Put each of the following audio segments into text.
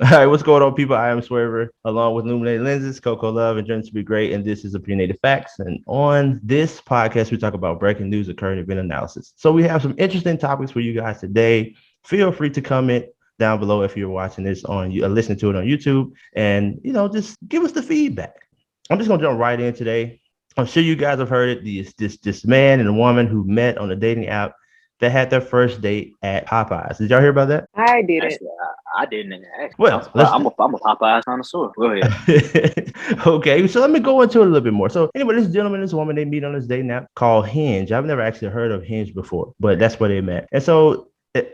All right, what's going on, people? I am Swavor, along with Illuminated Lenses, Coco Love, and Dreams to Be Great, and this is Opinionated Facts. And on this podcast, we talk about breaking news and current event analysis. So we have some interesting topics for you guys today. Feel free to comment down below if you're watching this on you, listening to it on YouTube, and just give us the feedback. I'm just gonna jump right in today. I'm sure you guys have heard it. This man and a woman who met on a dating app that had their first date at Popeyes. Did y'all hear about that? I did it. Actually, I didn't. Well, I'm a Popeyes connoisseur. Go ahead. Okay, so let me go into it a little bit more. So anyway, this gentleman and this woman, they meet on this dating app called Hinge. I've never actually heard of Hinge before, but that's where they met. And so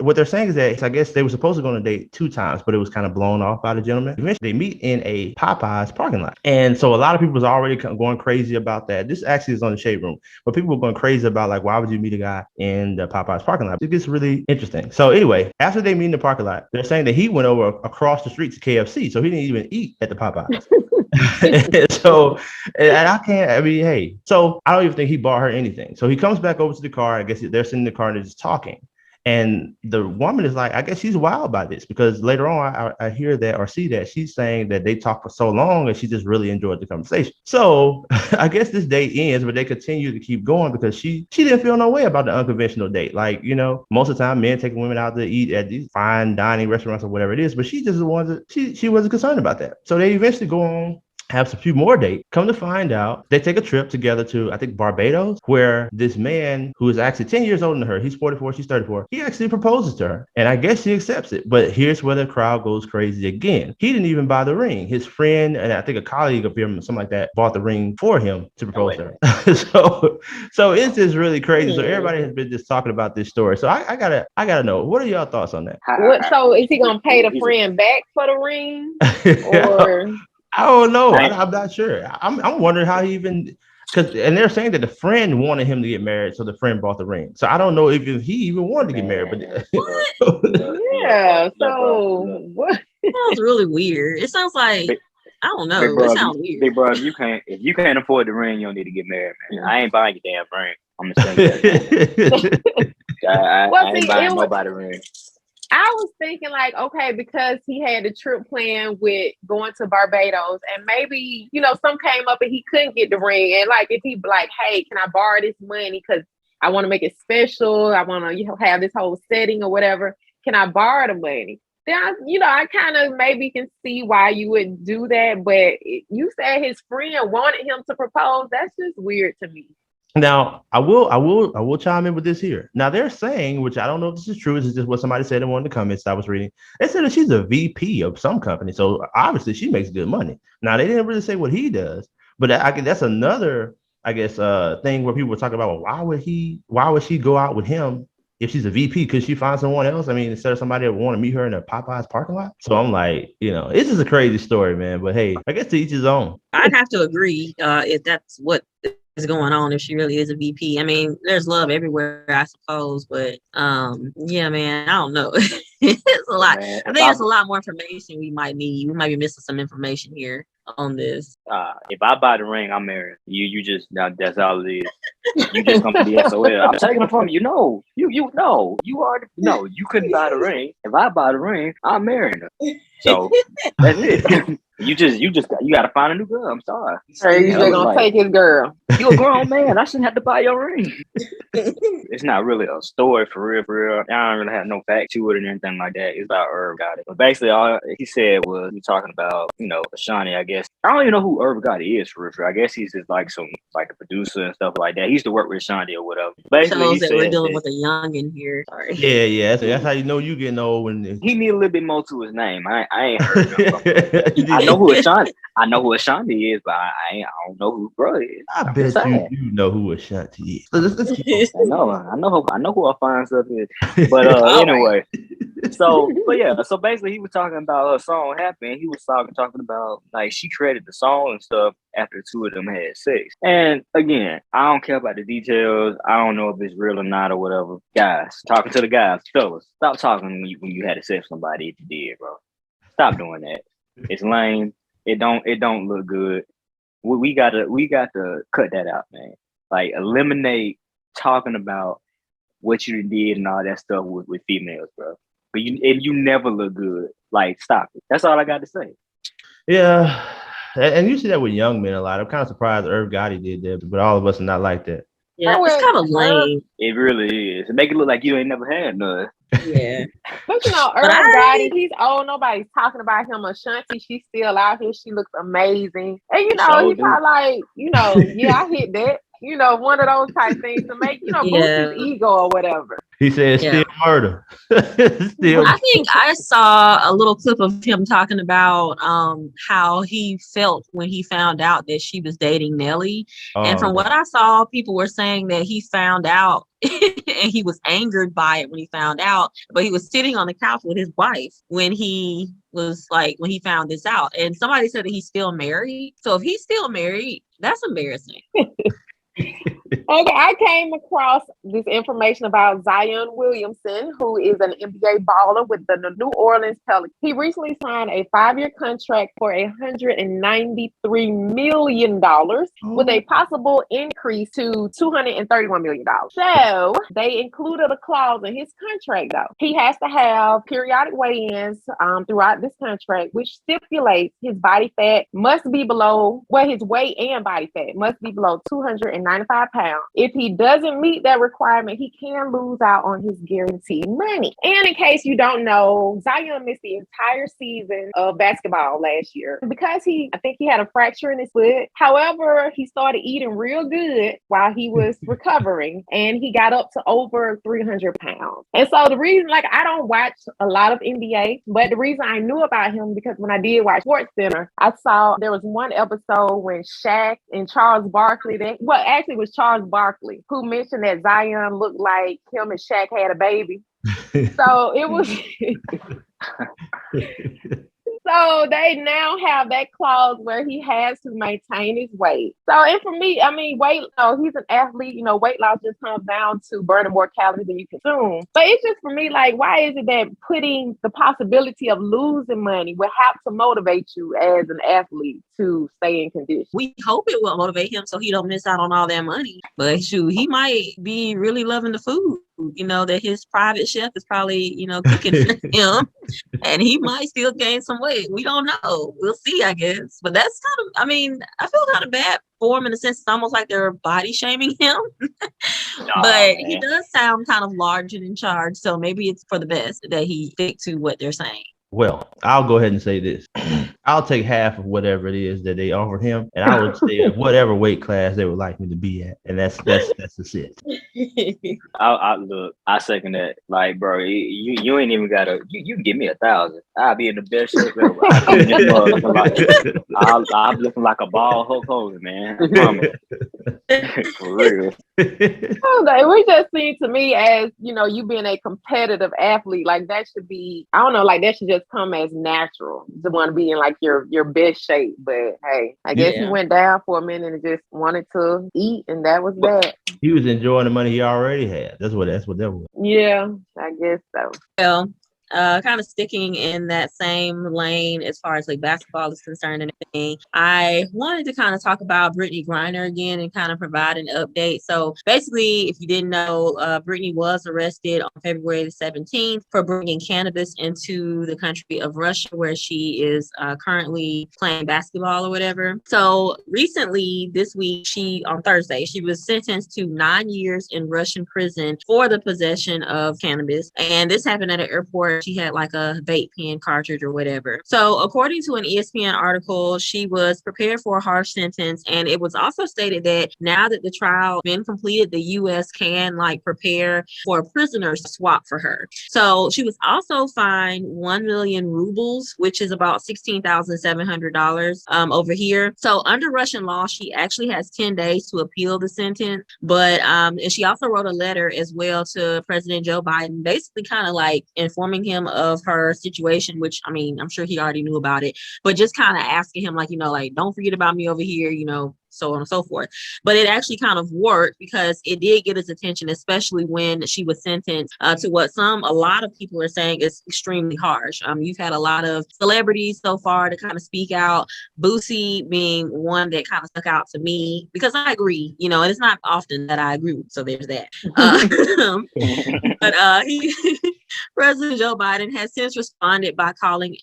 what they're saying is that I guess they were supposed to go on a date 2 times, but it was kind of blown off by the gentleman. Eventually, they meet in a Popeyes parking lot. And so a lot of people was already going crazy about that. This actually is on the Shade Room, but people were going crazy about, like, why would you meet a guy in the Popeyes parking lot? It gets really interesting. So anyway, after they meet in the parking lot, they're saying that he went over across the street to KFC, so he didn't even eat at the Popeyes. So I don't even think he bought her anything. So he comes back over to the car. I guess they're sitting in the car and they're just talking. And the woman is like, I guess she's wild by this, because later on I hear that or see that she's saying that they talked for so long and she just really enjoyed the conversation. So I guess this date ends, but they continue to keep going because she didn't feel no way about the unconventional date. Like, most of the time men take women out to eat at these fine dining restaurants or whatever it is, but she just wasn't, she wasn't concerned about that. So they eventually go on, have a few more dates. Come to find out, they take a trip together to, I think, Barbados, where this man who is actually 10 years older than her, he's 44, she's 34, he actually proposes to her. And I guess she accepts it. But here's where the crowd goes crazy again. He didn't even buy the ring. His friend, and I think a colleague of him, something like that, bought the ring for him to propose to her. So it's just really crazy. So everybody has been just talking about this story. So I gotta know, what are y'all thoughts on that? So is he gonna pay the friend back for the ring? Or I don't know. I'm not sure. I'm wondering how he even, and they're saying that the friend wanted him to get married, so the friend bought the ring. So I don't know if he even wanted to get married. But yeah. So what? Sounds really weird. It sounds like, I don't know. It sounds weird. Big bro, if you can't afford the ring, you don't need to get married, man. I ain't buying your damn ring. I'm just saying that. I ain't buying nobody ring. I was thinking, like, okay, because he had the trip planned with going to Barbados, and maybe, some came up and he couldn't get the ring. And like, if he like, hey, can I borrow this money? Because I want to make it special. I want to, have this whole setting or whatever. Can I borrow the money? Then, I kind of maybe can see why you would do that. But you said his friend wanted him to propose. That's just weird to me. Now, I will chime in with this here. Now, they're saying, which I don't know if this is true, this is just what somebody said in one of the comments I was reading. They said that she's a VP of some company, so obviously she makes good money. Now, they didn't really say what he does, but that's another, I guess, thing where people were talking about, well, why would she go out with him if she's a VP? Could she find someone else? I mean, instead of somebody that want to meet her in a Popeyes parking lot. So I'm like, it's just a crazy story, man. But hey, I guess to each his own. I'd have to agree if that's what is going on, if she really is a VP. I mean, there's love everywhere, I suppose, but yeah, man, I don't know. It's a lot. Man, I think it's a lot more information we might need. We might be missing some information here on this. If I buy the ring, I'm married. You just, that's all it is. You just come to the SOL. I'm taking it from you. No, you already no. You couldn't buy the ring. If I buy the ring, I'm marrying her. So that's it. You got to find a new girl. I'm sorry. Hey, you're gonna take his girl. You a grown man. I shouldn't have to buy your ring. It's not really a story for real. I don't really have no fact to it or anything like that. It's about Irv Gotti. But basically, all he said was he talking about, Ashanti, I guess. I don't even know who Irv Gotti is for real. I guess he's just like a producer and stuff like that. He used to work with Ashanti or whatever. Basically, he said we're dealing with a youngin here. Sorry. Yeah. That's how you know you getting old when he need a little bit more to his name. I ain't heard of him. I know who Ashanti is, but I don't know who bro is. I bet you know who Ashanti is. Let's keep I know who our fine stuff is. But anyway. So basically he was talking about her song Happy. He was talking about, like, she created the song and stuff after the two of them had sex. And again, I don't care about the details. I don't know if it's real or not or whatever. Guys, talking to the guys, fellas, stop talking when you had to sex with somebody if you did, bro. Stop doing that. It's lame. It don't look good. We got to cut that out, man. Like, eliminate talking about what you did and all that stuff with females, bro. But you never look good. Like, stop it. That's all I got to say. Yeah. And you see that with young men a lot. I'm kind of surprised Irv Gotti did that, but all of us are not like that. Yeah, it's kind of lame. It really is. It make it look like you ain't never had none. Yeah. But Irv Gotti, he's old. Nobody's talking about him. Ashanti, she's still out here. She looks amazing. And, he probably like, yeah, I hit that. One of those type things to make, boost his ego or whatever. He said still murder. I think I saw a little clip of him talking about how he felt when he found out that she was dating Nelly. And from what I saw, people were saying that he found out and he was angered by it when he found out, but he was sitting on the couch with his wife when he found this out. And somebody said that he's still married. So if he's still married, that's embarrassing. Okay, I came across this information about Zion Williamson, who is an NBA baller with the New Orleans Pelicans. He recently signed a 5-year contract for $193 million with a possible increase to $231 million. So they included a clause in his contract, though. He has to have periodic weigh-ins throughout this contract, which stipulates his body fat must be below, his weight and body fat must be below 295 pounds. If he doesn't meet that requirement, he can lose out on his guaranteed money. And in case you don't know, Zion missed the entire season of basketball last year because I think he had a fracture in his foot. However, he started eating real good while he was recovering, and he got up to over 300 pounds. And so the reason, I don't watch a lot of NBA, but the reason I knew about him because when I did watch SportsCenter, I saw there was one episode when Shaq and Charles Barkley, actually it was Charles Barkley who mentioned that Zion looked like him and Shaq had a baby. So it was so they now have that clause where he has to maintain his weight. So, and for me, he's an athlete, weight loss just comes down to burning more calories than you consume. But it's just for me, why is it that putting the possibility of losing money will have to motivate you as an athlete to stay in condition? We hope it will motivate him so he don't miss out on all that money. But shoot, he might be really loving the food. That his private chef is probably, cooking for him, and he might still gain some weight. We don't know. We'll see, I guess. But that's I feel kind of bad for him in a sense. It's almost like they're body shaming him. But he does sound kind of large and in charge. So maybe it's for the best that he stick to what they're saying. Well, I'll go ahead and say this. I'll take half of whatever it is that they offered him, and I would stay at whatever weight class they would like me to be at, and that's the it. I second that. Bro, you ain't even gotta. You give me 1,000. I'll be in the best shape ever. I'm looking like a ball Hulk Hogan, man. For real. We just seem to me as you being a competitive athlete, that should be. I don't know, that should just come as natural to want to be in your best shape. But hey, I guess he went down for a minute and just wanted to eat, and that was that. He was enjoying the money he already had. That's what that was. Yeah, I guess so. Well, kind of sticking in that same lane as far as basketball is concerned and everything, I wanted to kind of talk about Britney Griner again and kind of provide an update. So basically, if you didn't know, Britney was arrested on February the 17th for bringing cannabis into the country of Russia, where she is currently playing basketball or whatever. So recently, this week, on Thursday, she was sentenced to 9 years in Russian prison for the possession of cannabis. And this happened at an airport. She had a vape pen cartridge or whatever. So according to an ESPN article, she was prepared for a harsh sentence. And it was also stated that now that the trial has been completed, the U.S. can prepare for a prisoner swap for her. So she was also fined 1 million rubles, which is about $16,700 over here. So under Russian law, she actually has 10 days to appeal the sentence. But and she also wrote a letter as well to President Joe Biden, basically kind of informing him of her situation, which I'm sure he already knew about it, but just kind of asking him don't forget about me over here, so on and so forth. But it actually kind of worked because it did get his attention, especially when she was sentenced to what a lot of people are saying is extremely harsh. You've had a lot of celebrities so far to kind of speak out. Boosie being one that kind of stuck out to me because I agree, and it's not often that I agree. So there's that. But President Joe Biden has since responded by calling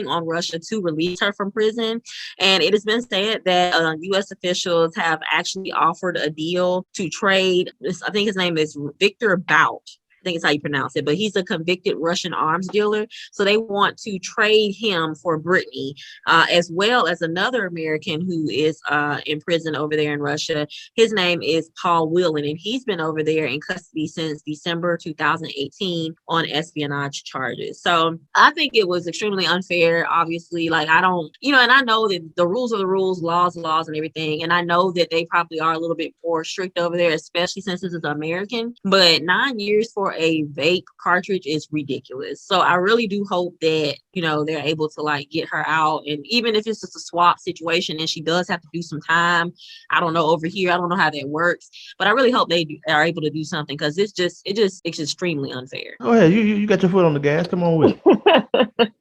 on Russia to release her from prison. And it has been said that U.S. officials have actually offered a deal to trade. I think his name is Victor Bout. I think it's how you pronounce it, but he's a convicted Russian arms dealer. So they want to trade him for Britney, as well as another American who is in prison over there in Russia. His name is Paul Whelan, and he's been over there in custody since December 2018 on espionage charges. So I think it was extremely unfair. Obviously, like I don't, and I know that the rules are the rules, laws, and everything. And I know that they probably are a little bit more strict over there, especially since this is American. But 9 years for a vape cartridge is ridiculous. So I really do hope that they're able to like get her out, and even if it's just a swap situation and she does have to do some time, I don't know, over here I don't know how that works, but I really hope they are able to do something because it's extremely unfair. Go ahead, you got your foot on the gas, come on with it.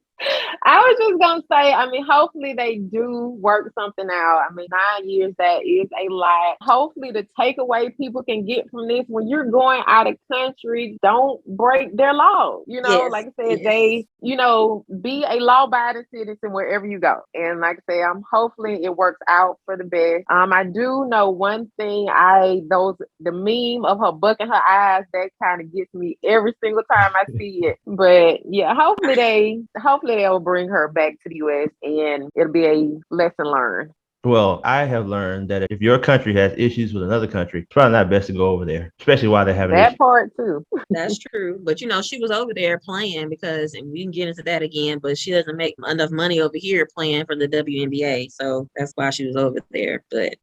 I was just gonna say, hopefully they do work something out. 9 years, that is a lot. Hopefully the takeaway people can get from this: when you're going out of country, don't break their laws. Yes, like I said, they, be a law-abiding citizen wherever you go. And like I say, hopefully it works out for the best. I do know one thing. The meme of her bucking her eyes, that kind of gets me every single time I see it. But yeah, hopefully they'll bring her back to the U.S. and it'll be a lesson learned. Well, I have learned that if your country has issues with another country, it's probably not best to go over there, especially while they're having that part too. That's true. But she was over there playing because, and we can get into that again, but she doesn't make enough money over here playing for the WNBA. So that's why she was over there. But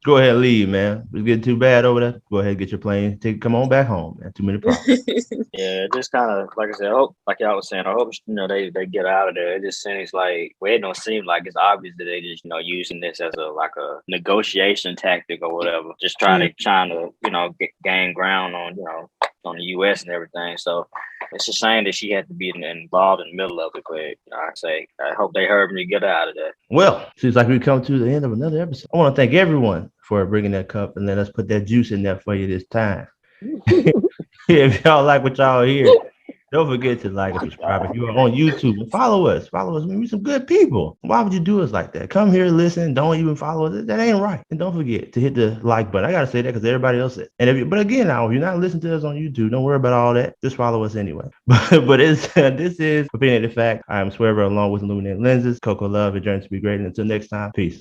go ahead and leave, man. It's getting too bad over there. Go ahead and get your plane. Come on back home, man. Too many problems. Yeah, just kind of, like I said, I hope, like y'all was saying, I hope, they get out of there. It just seems like, it don't seem like it's obvious that they just, using this as a negotiation tactic or whatever, just trying to gain ground on on the U.S. and everything. So it's a shame that she had to be involved in the middle of it. But I hope they heard me get out of that. Well, seems like we come to the end of another episode. I want to thank everyone for bringing that cup and let us put that juice in there for you this time. If y'all like what y'all hear, don't forget to like and subscribe. If you're on YouTube, follow us. We're some good people. Why would you do us like that? Come here, listen. Don't even follow us. That ain't right. And don't forget to hit the like button. I gotta say that because everybody else said. But again, now if you're not listening to us on YouTube, don't worry about all that. Just follow us anyway. But this is Opinionated Fact. I am Swavor along with Illuminated Lenses. Coco Love, a journey to be great. And until next time, peace.